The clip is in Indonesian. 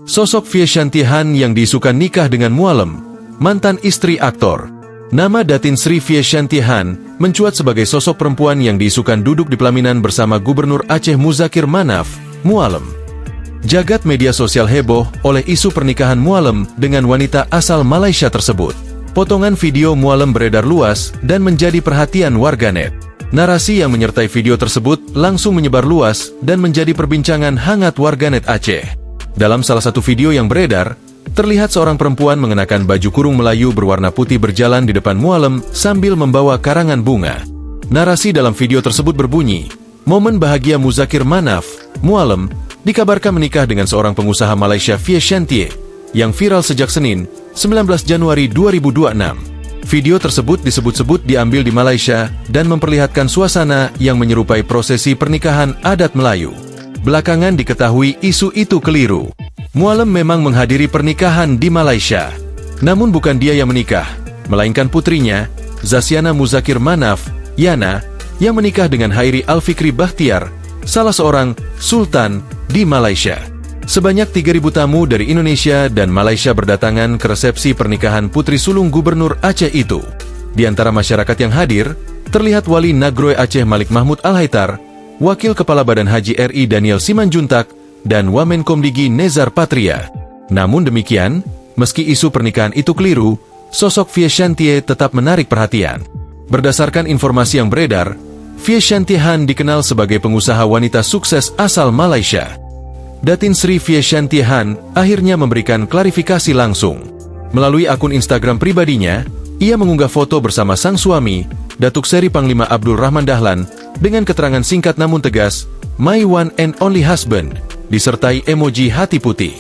Sosok Fie Shantihan yang diisukan nikah dengan Mualem, mantan istri aktor. Nama Datin Sri Fie Shantihan mencuat sebagai sosok perempuan yang diisukan duduk di pelaminan bersama Gubernur Aceh Muzakir Manaf, Mualem. Jagat media sosial heboh oleh isu pernikahan Mualem dengan wanita asal Malaysia tersebut. Potongan video Mualem beredar luas dan menjadi perhatian warganet. Narasi yang menyertai video tersebut langsung menyebar luas dan menjadi perbincangan hangat warganet Aceh. Dalam salah satu video yang beredar, terlihat seorang perempuan mengenakan baju kurung Melayu berwarna putih berjalan di depan Mualem sambil membawa karangan bunga. Narasi dalam video tersebut berbunyi, "Momen bahagia Muzakir Manaf, Mualem, dikabarkan menikah dengan seorang pengusaha Malaysia Fie Shantihan yang viral sejak Senin, 19 Januari 2026. Video tersebut disebut-sebut diambil di Malaysia dan memperlihatkan suasana yang menyerupai prosesi pernikahan adat Melayu. Belakangan diketahui isu itu keliru. Mualem memang menghadiri pernikahan di Malaysia. Namun bukan dia yang menikah, melainkan putrinya, Zasyana Muzakir Manaf, Yana, yang menikah dengan Hairi Alfikri Bahtiar, salah seorang sultan di Malaysia. Sebanyak 3.000 tamu dari Indonesia dan Malaysia berdatangan ke resepsi pernikahan putri sulung Gubernur Aceh itu. Di antara masyarakat yang hadir, terlihat Wali Nagroi Aceh Malik Mahmud Al-Haitar, Wakil Kepala Badan Haji RI Daniel Simanjuntak, dan Wamenkomdigi Nezar Patria. Namun demikian, meski isu pernikahan itu keliru, sosok Fie Shantihan tetap menarik perhatian. Berdasarkan informasi yang beredar, Fie Shantihan dikenal sebagai pengusaha wanita sukses asal Malaysia. Datin Sri Fie Shantihan akhirnya memberikan klarifikasi langsung. Melalui akun Instagram pribadinya, ia mengunggah foto bersama sang suami, Datuk Seri Panglima Abdul Rahman Dahlan, dengan keterangan singkat namun tegas, "My one and only husband," disertai emoji hati putih.